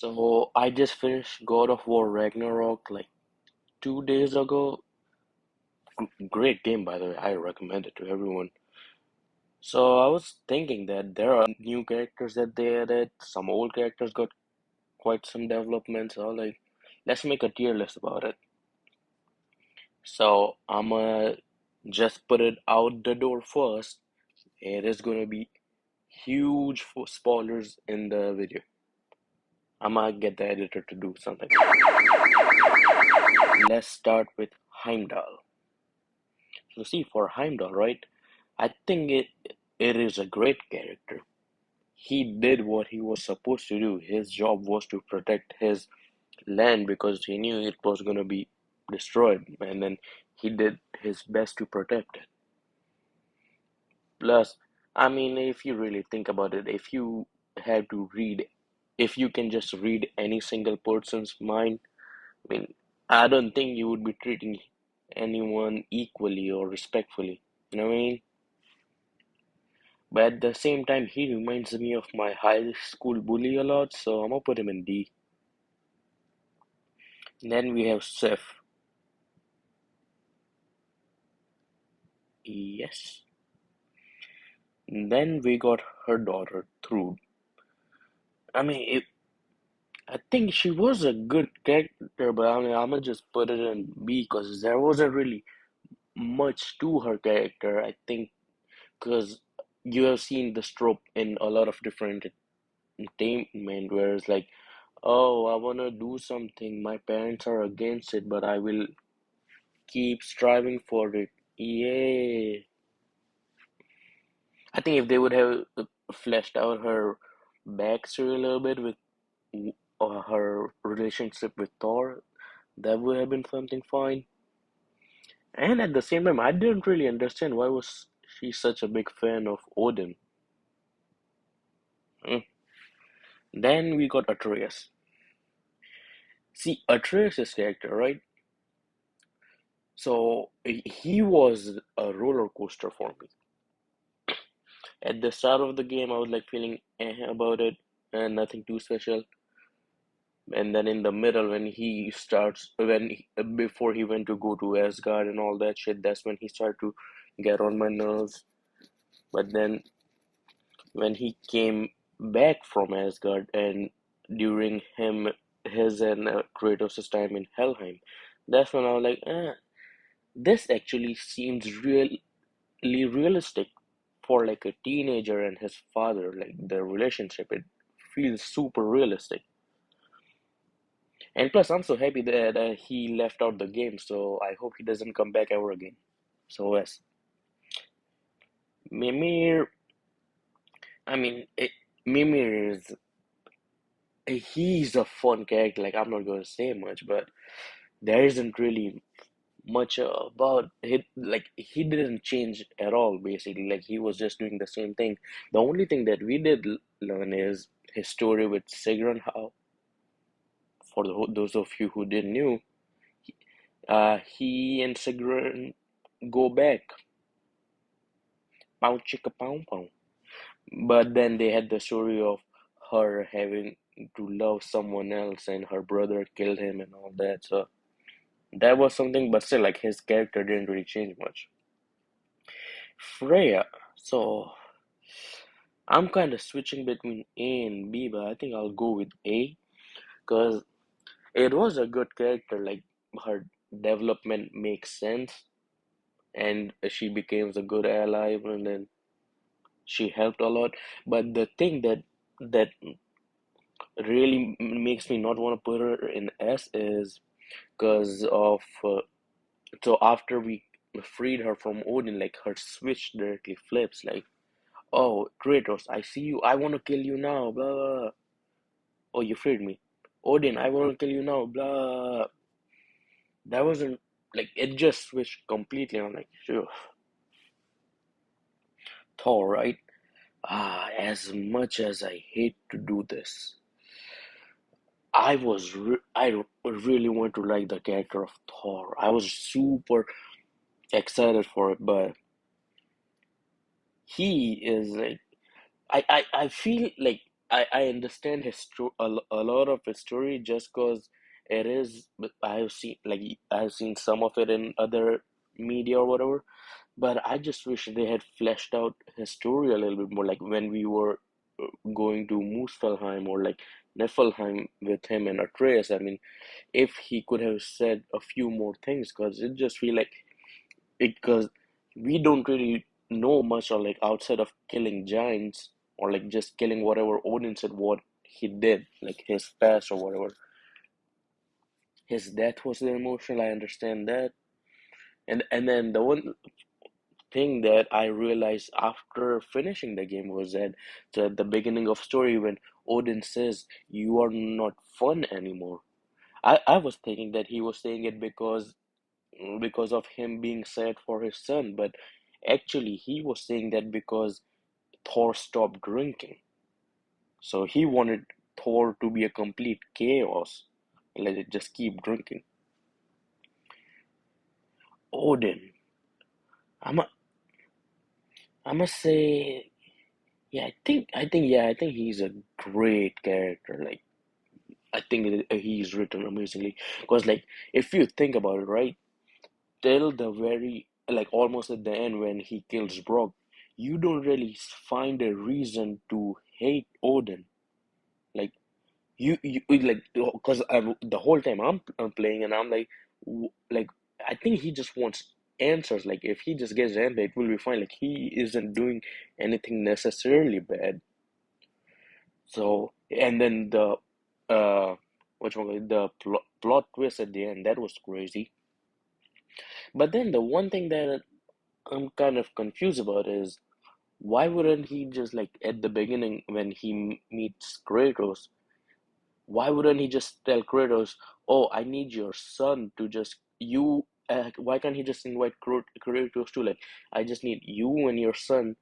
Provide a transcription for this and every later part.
So I just finished God of War Ragnarok like 2 days ago. Great game, by the way. I recommend it to everyone. So I was thinking that there are new characters that they added. Some old characters got quite some development. So like, let's make a tier list about it. So I'm gonna just put it out the door first. It is gonna be huge spoilers in the video. I'm gonna get the editor to do something. Let's start with Heimdall. So see, for Heimdall, right? I think it is a great character. He did what he was supposed to do. His job was to protect his land because he knew it was gonna be destroyed, and then he did his best to protect it. Plus, I mean, if you really think about it, if you have to read, if you can just read any single person's mind, I mean, I don't think you would be treating anyone equally or respectfully. You know what I mean? But at the same time, he reminds me of my high school bully a lot, so I'm gonna put him in D. Then we have Sif. Yes. Then we got her daughter, Trude. I mean, I think she was a good character, but I mean, I'm gonna just put it in B because there wasn't really much to her character, I think, because you have seen this trope in a lot of different entertainment where it's like, oh, I wanna do something, my parents are against it, but I will keep striving for it. Yay. I think if they would have fleshed out her backstory a little bit with her relationship with Thor, that would have been something fine. And at the same time, I didn't really understand why was she such a big fan of Odin. Mm. Then we got Atreus. See, Atreus' character, right? So he was a roller coaster for me. At the start of the game, I was like feeling about it, and nothing too special. And then in the middle, when he starts, before he went to go to Asgard and all that shit, that's when he started to get on my nerves. But then when he came back from Asgard and during his and Kratos' time in Helheim, that's when I was like, this actually seems really realistic for like a teenager and his father, like their relationship. It feels super realistic. And plus, I'm so happy that he left out the game, so I hope he doesn't come back ever again. So yes, Mimir. I mean, Mimir is he's a fun character. Like I'm not gonna say much, but there isn't really much about it. Like he didn't change at all. Basically, like he was just doing the same thing. The only thing that we did learn is his story with Sigrun. How for those of you who didn't knew, he and Sigrun go back. Pow chicka pow pow. But then they had the story of her having to love someone else and her brother killed him and all that. So that was something, but still, like his character didn't really change much. Freya. So I'm kind of switching between A and B, but I think I'll go with A because it was a good character. Like her development makes sense, and she becomes a good ally, and then she helped a lot. But the thing that really makes me not want to put her in S is because of so after we freed her from Odin, like her switch directly flips, like, oh Kratos, I see you, I want to kill you now, blah, blah, blah. Oh, you freed me. Odin, I want to kill you now, blah. That wasn't like it just switched completely. I'm like, sure. Thor, right? As much as I hate to do this, I really want to like the character of Thor. I was super excited for it, but he is like I feel like I understand his a lot of his story just because it is. But I've seen some of it in other media or whatever. But I just wish they had fleshed out his story a little bit more, like when we were going to Muspelheim or like Niflheim with him and Atreus. I mean, if he could have said a few more things, because it just feel like it, because we don't really know much or like outside of killing giants or like just killing whatever Odin said what he did, like his past or whatever. His death was the emotional, I understand that. And then the one thing that I realized after finishing the game was that at the beginning of story when Odin says you are not fun anymore. I was thinking that he was saying it because of him being sad for his son, but actually he was saying that because Thor stopped drinking. So he wanted Thor to be a complete chaos. Let it just keep drinking. Odin. I'm a, I must say, yeah, I think he's a great character. Like, I think he's written amazingly. Because, like, if you think about it, right, till the very, like, almost at the end when he kills Brock, you don't really find a reason to hate Odin. Like, you like because the whole time I'm playing and I'm like like I think he just wants answers. Like if he just gets answer, it will be fine. Like he isn't doing anything necessarily bad. So and then the the plot twist at the end, that was crazy. But then the one thing that I'm kind of confused about is why wouldn't he just like at the beginning when he meets Kratos, why wouldn't he just tell Kratos, "Oh, I need your son to just you." Why can't he just invite Kratos to like, "I just need you and your son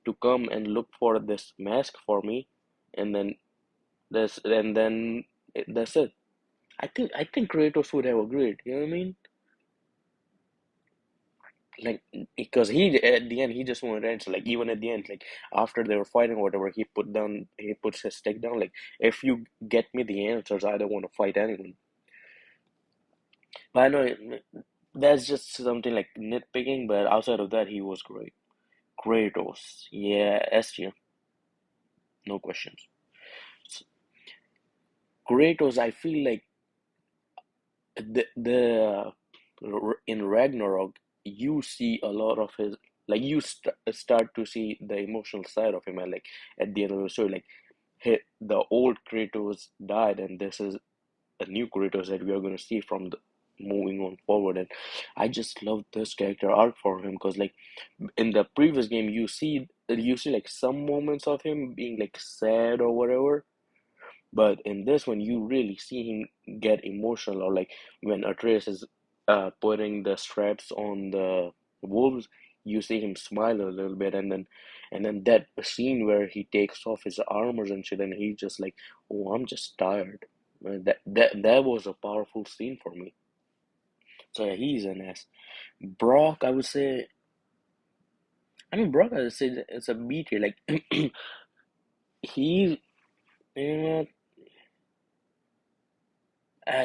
to come and look for this mask for me," and then that's it. I think Kratos would have agreed. You know what I mean? Like because he at the end he just wanted answer. Like even at the end, like after they were fighting or whatever, he puts his stick down. Like if you get me the answers, I don't want to fight anyone. But I know that's just something like nitpicking, but outside of that, he was great. Kratos, yeah, S tier, no questions. S- Kratos, I feel like in Ragnarok, you see a lot of his, like start to see the emotional side of him, and like at the end of the story, like the old Kratos died, and this is a new Kratos that we are going to see from the moving on forward. And I just love this character arc for him because like in the previous game you see like some moments of him being like sad or whatever, but in this one you really see him get emotional, or like when Atreus is putting the straps on the wolves, you see him smile a little bit, and then that scene where he takes off his armors and shit and he's just like, oh, I'm just tired. That was a powerful scene for me. So yeah, he's an ass. Brock, I would say, I mean, Brock, I would say it's a B tier. Like, he, you know,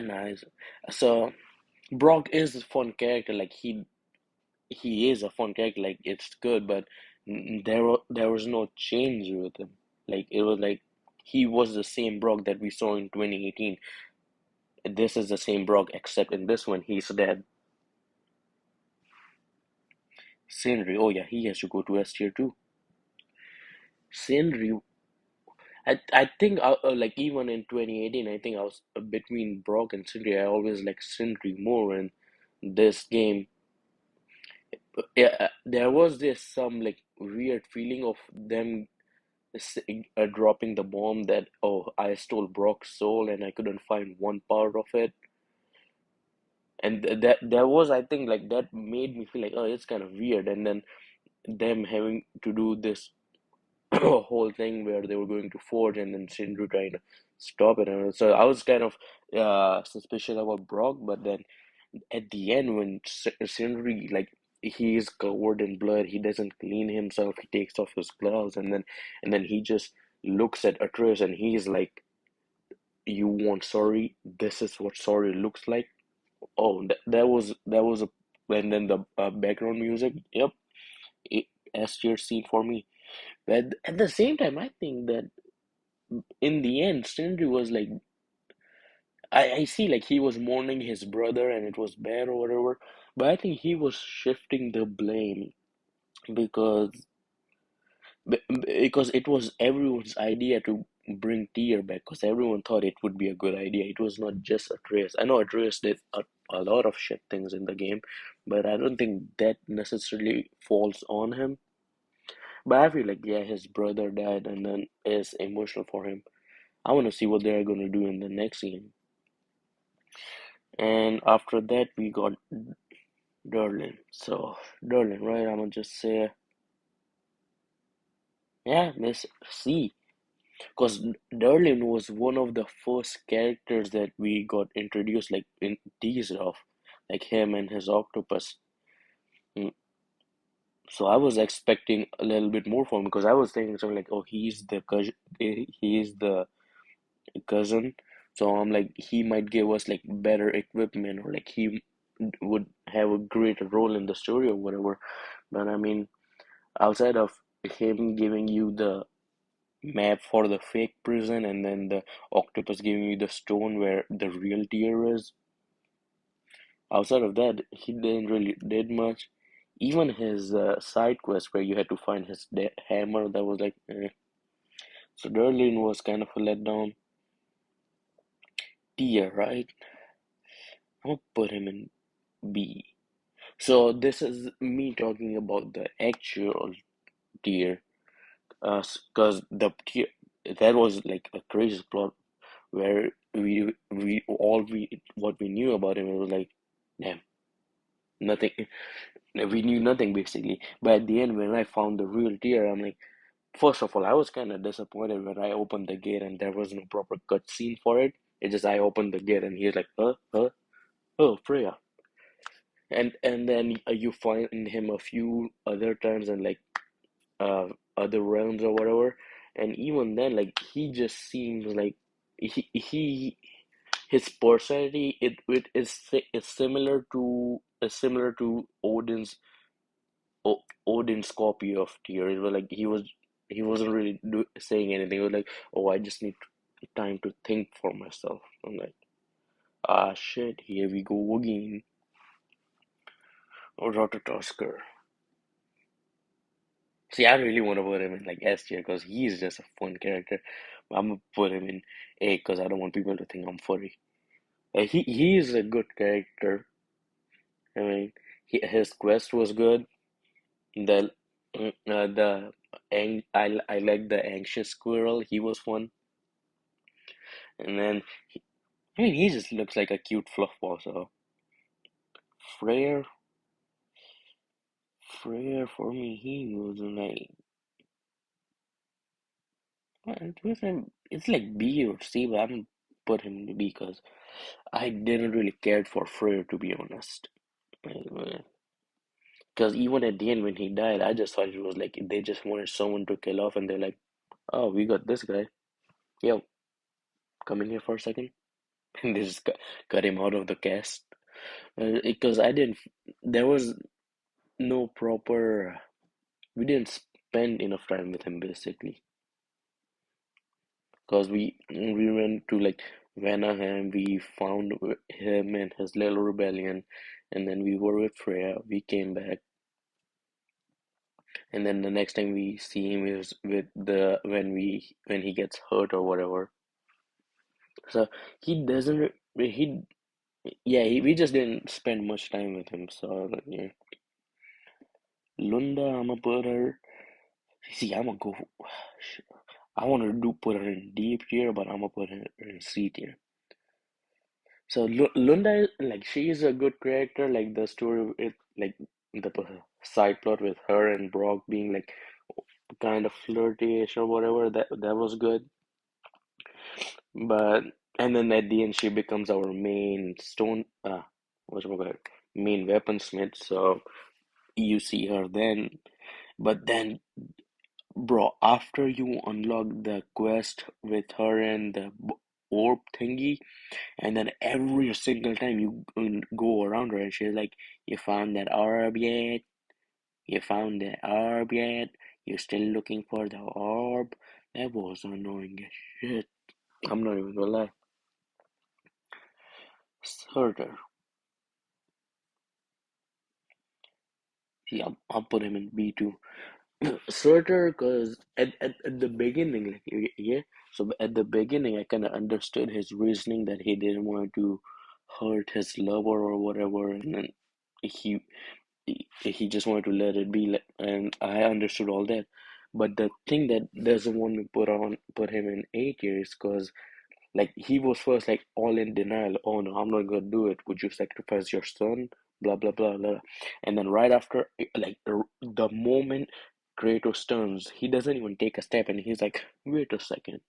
nice. So, Brock is a fun character. Like, he is a fun character. Like, it's good, but there was no change with him. Like, it was like he was the same Brock that we saw in 2018. This is the same Brock, except in this one, he's dead. Scenery, oh yeah, he has to go to S tier too. Scenery, I think like even in 2018, I think I was between Brock and Sindri. I always like Sindri more in this game. Yeah, there was this some like weird feeling of them s- dropping the bomb that oh I stole Brock's soul and I couldn't find one part of it, and that there was I think like that made me feel like oh it's kind of weird, and then them having to do this whole thing where they were going to forge and then Sindri trying to stop it. And so I was kind of suspicious about Brock, but then at the end when Sindri like he is covered in blood, he doesn't clean himself, he takes off his gloves and then he just looks at Atreus and he's like, "You want sorry? This is what sorry looks like." Oh, that was a, and then the background music. Yep, it, S tier scene for me. But at the same time, I think that in the end, Sindri was like, I see like he was mourning his brother and it was bad or whatever, but I think he was shifting the blame because because it was everyone's idea to bring Tyr back because everyone thought it would be a good idea. It was not just Atreus. I know Atreus did a lot of shit things in the game, but I don't think that necessarily falls on him. But I feel like yeah, his brother died and then it's emotional for him. I want to see what they're gonna do in the next game. And after that, we got Derlin. So Derlin, right? I'm gonna just say yeah, Miss C. Because Derlin was one of the first characters that we got introduced, like in teased off, like him and his octopus. Mm, So I was expecting a little bit more from him because I was thinking something like, oh, he's the cousin. So I'm like, he might give us like better equipment or like he would have a greater role in the story or whatever. But I mean, outside of him giving you the map for the fake prison and then the octopus giving you the stone where the real tier is. Outside of that, he didn't really did much. Even his side quest where you had to find his hammer, that was like, eh. So Derlin was kind of a letdown. Tier, right? I'm gonna put him in B. So this is me talking about the actual tier, cause the tier that was like a crazy plot where we all we what we knew about him it was like damn nothing we knew nothing basically but at the end when I found the real deer I'm like first of all I was kind of disappointed when I opened the gate and there was no proper cutscene for it. It just I opened the gate and he's like oh Freya and then you find him a few other times and like uh other realms or whatever and even then like he just seems like he his personality it is similar to Odin's copy of Tyr. It was like he wasn't really saying anything. He was like, "Oh, I just need time to think for myself." I'm like, "Ah, shit, here we go again." Or Rotatosker. See, I really want to put him in like S tier because he's just a fun character. I'm gonna put him in A because I don't want people to think I'm furry. He is a good character. I mean, his quest was good. The I like the anxious squirrel. He was fun. And then I mean he just looks like a cute fluffball. So Freyr, Freyr for me he was like it's like B or C, but I'm put him to B because I didn't really cared for Freyr to be honest. Because even at the end when he died, I just thought it was like they just wanted someone to kill off, and they're like, "Oh, we got this guy. Yo, come in here for a second." And they just cut him out of the cast. Because I didn't, there was no proper, we didn't spend enough time with him basically. Because we went to like Vanaheim, we found him and his little rebellion, and then we were with Freya. We came back, and then the next time we see him is with the when he gets hurt or whatever. So he doesn't he yeah we just didn't spend much time with him. So yeah, Lunda, I'm gonna put her. See, I'm gonna go. I want to do put her in D tier, but I'm gonna put her in C tier. So Lunda, like she is a good character. Like the story, it like the side plot with her and Brock being like kind of flirty-ish or whatever. That was good. But and then at the end, she becomes our main stone. What's it main weaponsmith. So you see her then. But then Bro, after you unlock the quest with her and the orb thingy, and then every single time you go around her and she's like, you found that orb yet? You found the orb yet? You're still looking for the orb? That was annoying as shit. I'm not even gonna lie. Surtur. See, I'll put him in B2. Surtur, because at the beginning, like, yeah, so at the beginning, I kind of understood his reasoning that he didn't want to hurt his lover or whatever, and then he he just wanted to let it be, and I understood all that. But the thing that doesn't want me put him in A tier is because like he was first like all in denial. Oh no, I'm not gonna do it. Would you sacrifice your son? Blah blah blah blah. And then right after, like the moment Kratos turns, he doesn't even take a step, and he's like, "Wait a second,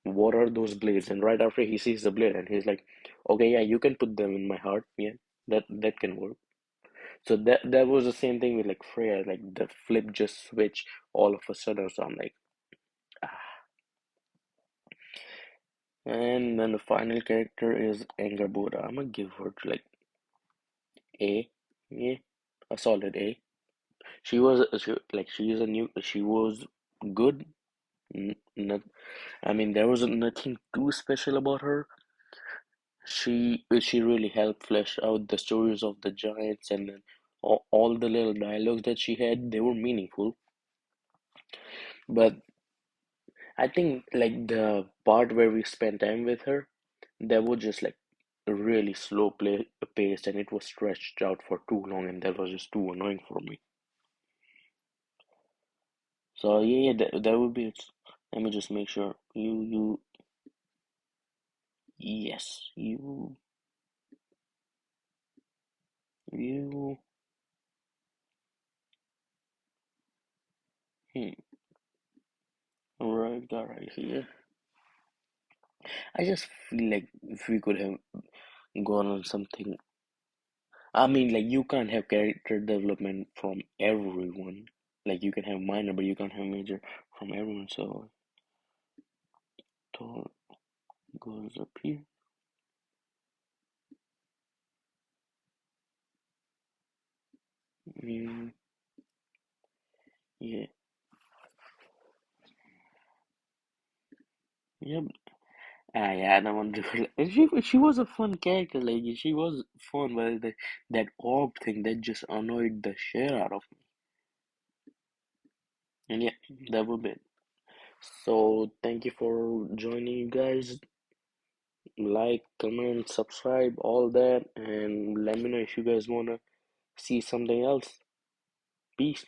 what are those blades?" And right after he sees the blade, and he's like, "Okay, yeah, you can put them in my heart. Yeah, that can work." So that was the same thing with like Freya. Like the flip just switch all of a sudden. So I'm like, ah. And then the final character is Angerboda. I'm gonna give her to like A, yeah, a solid A. She is a new. She was good. Not, I mean, there was nothing too special about her. She really helped flesh out the stories of the giants, and then all the little dialogues that she had, they were meaningful. But I think like the part where we spent time with her, that was just like really slow play paced, and it was stretched out for too long, and that was just too annoying for me. So yeah, that would be it. Let me just make sure yes, you, right, got right here. I just feel like if we could have gone on something, I mean, like you can't have character development from everyone. Like you can have minor, but you can't have major from everyone. So Thor goes up here. Mm, yeah, yep. Ah, yeah, that one. She was a fun character. Like she was fun, but that orb thing that just annoyed the shit out of me. And yeah, that would be it. So thank you for joining, you guys. Like, comment, subscribe, all that, and let me know if you guys wanna see something else. Peace.